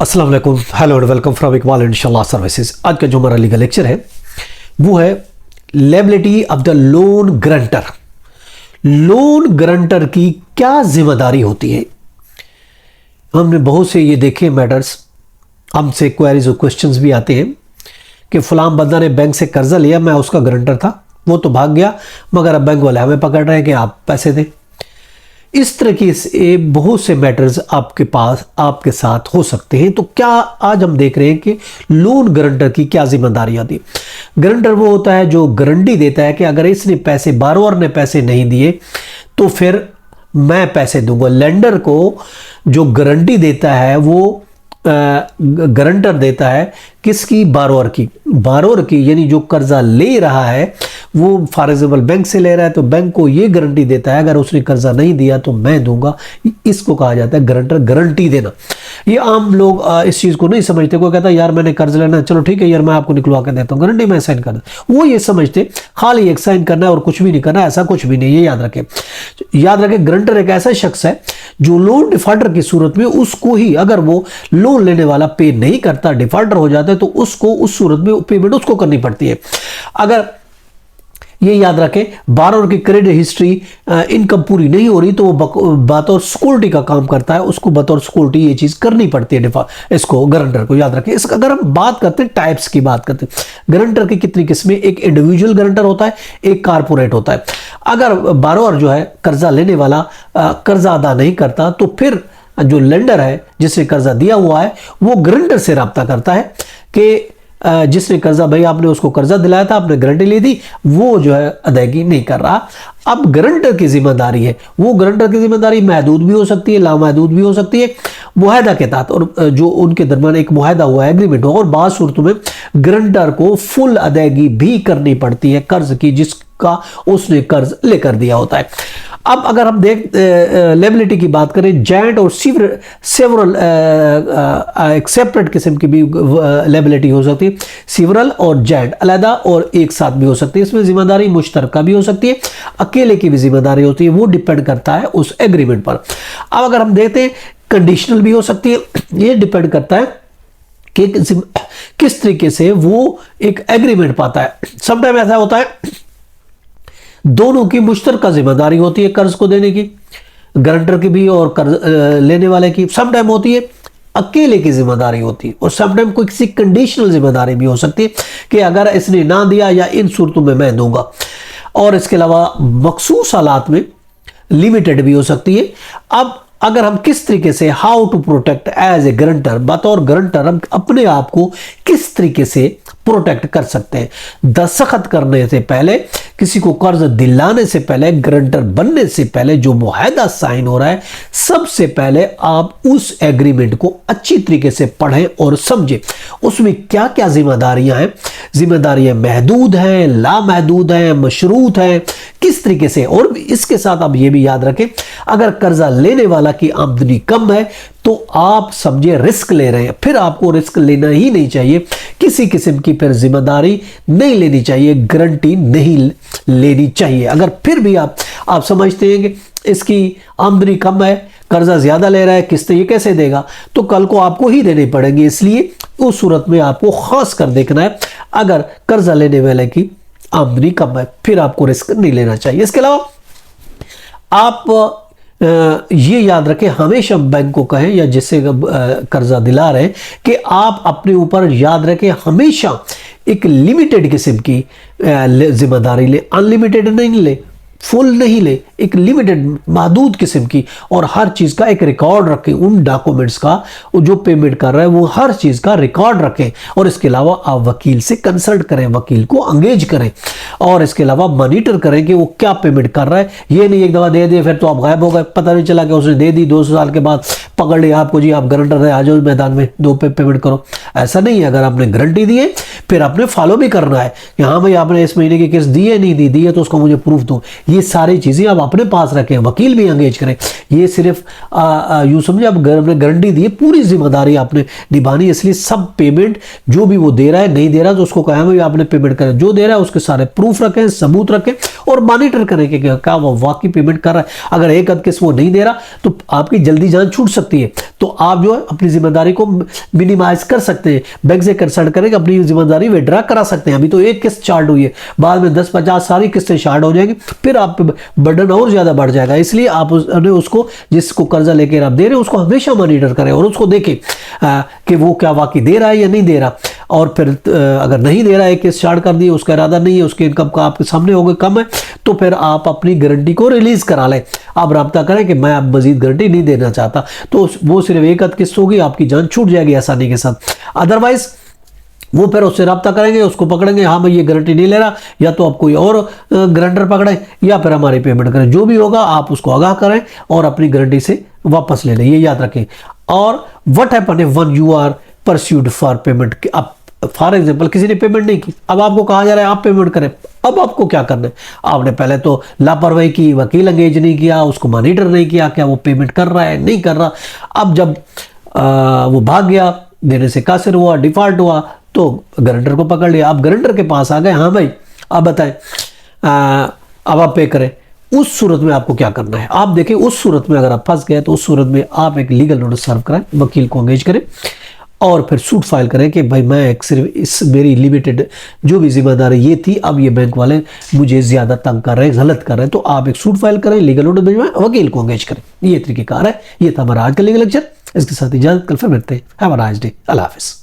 अस्सलाम वालेकुम, hello and welcome from Iqbal इंशाल्लाह सर्विसेज। आज का जो हमारा लीगल लेक्चर है वो है liability of the loan guarantor. Loan guarantor की क्या जिम्मेदारी होती है? हमने बहुत से ये देखे मैटर्स, हमसे क्वेरीज और क्वेश्चंस भी आते हैं कि फलां बंदा ने बैंक से कर्जा लिया, मैं उसका गारंटर था, वो तो भाग गया, मगर अब बैंक वाले हमें पकड़ रहे हैं कि आप पैसे दें। इस तरह के बहुत से मैटर्स आपके पास आपके साथ हो सकते हैं। तो क्या आज हम देख रहे हैं कि लोन गारंटर की क्या जिम्मेदारी आती है। गारंटर वो होता है जो गारंटी देता है कि अगर इसने पैसे, बारोअर ने पैसे नहीं दिए तो फिर मैं पैसे दूंगा। लेंडर को जो गारंटी देता है वो गारंटर देता है किसकी? बारोअर की। बारोअर की यानी जो कर्जा ले रहा है वो फॉर एग्जाम्पल बैंक से ले रहा है तो बैंक को ये गारंटी देता है अगर उसने कर्जा नहीं दिया तो मैं दूंगा। इसको कहा जाता है गारंटर, गारंटी देना। ये आम लोग इस चीज़ को नहीं समझते। कोई कहता है यार मैंने कर्ज लेना है, चलो ठीक है यार मैं आपको निकलवा के देता हूँ, गारंटी मैं साइन कर दूँ। वो ये समझते खाली एक साइन करना है और कुछ भी नहीं करना। ऐसा कुछ भी नहीं, ये याद रखें। याद रखें, गारंटर एक ऐसा शख्स है जो लोन डिफॉल्टर की सूरत में उसको ही, अगर वो लोन लेने वाला पे नहीं करता, डिफॉल्टर हो जाता है, तो उसको उस सूरत में पेमेंट उसको करनी पड़ती है। अगर ये याद रखें, बारोअर की क्रेडिट हिस्ट्री इनकम पूरी नहीं हो रही तो वो बतौर सिक्योरिटी का काम करता है, उसको बतौर सिक्योरिटी ये चीज करनी पड़ती है इसको, गारंटर को। याद रखें, इसका अगर हम बात करते हैं, टाइप्स की बात करते हैं, गारंटर की कितनी किस्में, एक इंडिविजुअल गारंटर होता है, एक कारपोरेट होता है। अगर बारोअर जो है कर्जा लेने वाला कर्जा अदा नहीं करता तो फिर जो लेंडर है जिसने कर्जा दिया हुआ है वो गारंटर से रब्ता करता है कि जिसने कर्जा, भाई आपने उसको कर्जा दिलाया था, आपने गारंटी ली थी, वो जो है अदायगी नहीं कर रहा। अब गारंटर की जिम्मेदारी है, वो गारंटर की जिम्मेदारी महदूद भी हो सकती है, लामहदूद भी हो सकती है, मुआहदा के तहत, और जो उनके दरमियान एक मुआहदा हुआ है, एग्रीमेंट हो, और बाज़ सूरतों में गारंटर को फुल अदायगी भी करनी पड़ती है कर्ज की जिसका उसने कर्ज लेकर दिया होता है। अब अगर हम लायबिलिटी की बात करें, जॉइंट और सेवरल एक सेपरेट किस्म की भी लायबिलिटी हो सकती है। सेवरल और जॉइंट अलग और एक साथ भी हो सकती है। इसमें जिम्मेदारी मुश्तरका भी हो सकती है, अकेले की भी जिम्मेदारी होती है, वो डिपेंड करता है उस एग्रीमेंट पर। अब अगर हम देखते हैं, कंडीशनल भी हो सकती है, ये डिपेंड करता है कि किस तरीके से वो एक एग्रीमेंट पाता है। समटाइम ऐसा होता है दोनों की मुश्तरका जिम्मेदारी होती है कर्ज को देने की, गारंटर की भी और कर्ज लेने वाले की। समटाइम होती है अकेले की जिम्मेदारी होती है, और समटाइम कोई किसी कंडीशनल जिम्मेदारी भी हो सकती है कि अगर इसने ना दिया या इन सूरतों में मैं दूंगा। और इसके अलावा मखसूस हालात में लिमिटेड भी हो सकती है। अब अगर हम किस तरीके से, how to protect as a guarantor, बतौर गारंटर हम अपने आप को किस तरीके से प्रोटेक्ट कर सकते हैं। दस्तखत करने से पहले, किसी को कर्ज दिलाने से पहले, गारंटर बनने से पहले जो मुआहदा साइन हो रहा है, सबसे पहले आप उस एग्रीमेंट को अच्छी तरीके से पढ़ें और समझें उसमें क्या क्या जिम्मेदारियां हैं। जिम्मेदारियां महदूद हैं, लामहदूद हैं, मशरूत हैं, किस तरीके से। और इसके साथ आप ये भी याद रखें, अगर कर्जा लेने वाला की आमदनी कम है तो आप समझे रिस्क ले रहे हैं, फिर आपको रिस्क लेना ही नहीं चाहिए। किसी किस्म की फिर जिम्मेदारी नहीं लेनी चाहिए, गारंटी नहीं लेनी चाहिए। अगर फिर भी आप समझते हैं कि इसकी आमदनी कम है, कर्जा ज्यादा ले रहा है, किस्तें ये कैसे देगा, तो कल को आपको ही देने पड़ेंगे। इसलिए उस सूरत में आपको खास कर देखना है, अगर कर्जा लेने वाले की आमदनी कम है फिर आपको रिस्क नहीं लेना चाहिए। इसके अलावा आप ये याद रखें, हमेशा बैंक को कहें या जिससे कर्जा दिला रहे हैं कि आप अपने ऊपर याद रखें हमेशा एक लिमिटेड किस्म की जिम्मेदारी ले, अनलिमिटेड नहीं ले, फुल नहीं ले, एक लिमिटेड महदूद किस्म की, और हर चीज़ का एक रिकॉर्ड रखें। उन डॉक्यूमेंट्स का जो पेमेंट कर रहा है वो हर चीज़ का रिकॉर्ड रखें। और इसके अलावा आप वकील से कंसल्ट करें, वकील को एंगेज करें, और इसके अलावा मॉनिटर करें कि वो क्या पेमेंट कर रहा है। ये नहीं एक दफ़ा दे दिए फिर तो आप गायब हो गए, पता नहीं चला कि उसने दे दी, 2 साल के बाद पकड़ लिया आपको, जी आप गारंटर है, आ जाओ मैदान में, 2 पे पेमेंट करो। ऐसा नहीं है। अगर आपने गारंटी दी है फिर आपने फॉलो भी करना है कि हाँ भाई आपने इस महीने की किस्त दी है, नहीं दी है तो उसको मुझे प्रूफ दो। ये सारी चीज़ें आप अपने पास रखें, वकील भी एंगेज करें। ये सिर्फ यूँ समझे आप गारंटी दी है, पूरी जिम्मेदारी आपने निभानी है। इसलिए सब पेमेंट जो भी वो दे रहा है, नहीं दे रहा तो उसको कहा भाई आपने पेमेंट करें, जो दे रहा है उसके सारे प्रूफ रखें, सबूत रखें, और मॉनिटर करें कि क्या वो वाकई पेमेंट कर रहा है। अगर एक अद किस्त वो नहीं दे रहा तो आपकी जल्दी जान छूट सकती सकती है, तो आप जो है अपनी जिम्मेदारी को मिनिमाइज कर सकते हैं। बैंक से कंसल्ट करें, अपनी जिम्मेदारी विड्रा करा सकते हैं। अभी तो एक किस्त चार्ट हुई है, बाद में 10-50 सारी किस्तें चार्ट हो जाएंगी, फिर आप पे बर्डन और ज्यादा बढ़ जाएगा। इसलिए आप उसको, जिसको कर्जा लेकर आप दे रहे हो, उसको हमेशा मॉनिटर करें और उसको देखें कि वो क्या वाकई दे रहा है या नहीं दे रहा। और फिर अगर नहीं दे रहा है, किस्त चार्ट कर दी, उसका इरादा नहीं है, उसकी इनकम का आपके सामने हो गए कम है, तो फिर आप अपनी गारंटी को रिलीज करा लें। आप राब्ता करें कि मैं अब मजीद गारंटी नहीं देना चाहता, तो वो सिर्फ एक आध किस्त होगी, आपकी जान छूट जाएगी आसानी के साथ। अदरवाइज वो फिर उससे रब्ता करेंगे, उसको पकड़ेंगे, हाँ मैं ये गारंटी नहीं ले रहा, या तो आप कोई और गारंटर पकड़ें या फिर हमारी पेमेंट करें। जो भी होगा आप उसको आगाह करें और अपनी गारंटी से वापस ले लें, ये याद रखें। और what happen if one you are pursued for payment. अब फॉर एग्जाम्पल किसी ने पेमेंट नहीं की, अब आपको कहा जा रहा है आप पेमेंट करें, अब आपको क्या करना है? आपने पहले तो लापरवाही की, वकील एंगेज नहीं किया, उसको मॉनिटर नहीं किया क्या वो पेमेंट कर रहा है नहीं कर रहा। अब जब वो भाग गया, देने से कासिर हुआ, डिफॉल्ट हुआ, तो गारंटर को पकड़ लिया। आप गारंटर के पास आ गए, हाँ भाई अब बताएं अब आप पे करें। उस सूरत में आपको क्या करना है आप देखें। उस सूरत में अगर आप फंस गए तो उस सूरत में आप एक लीगल नोटिस सर्व कराएं, वकील को एंगेज करें और फिर सूट फाइल करें कि भाई मैं एक सिर्फ इस मेरी लिमिटेड जो भी जिम्मेदारी ये थी, अब ये बैंक वाले मुझे ज्यादा तंग कर रहे हैं, गलत कर रहे हैं। तो आप एक सूट फाइल करें, लीगल नोटिस भिजवाएं, वकील को एंगेज करें। ये तरीकेकार है। ये था हमारा आज का लीगल लेक्चर। इसके साथ इजाजत, कल फिर मिलते हैं। Have a nice day. अल्लाह हाफिज़।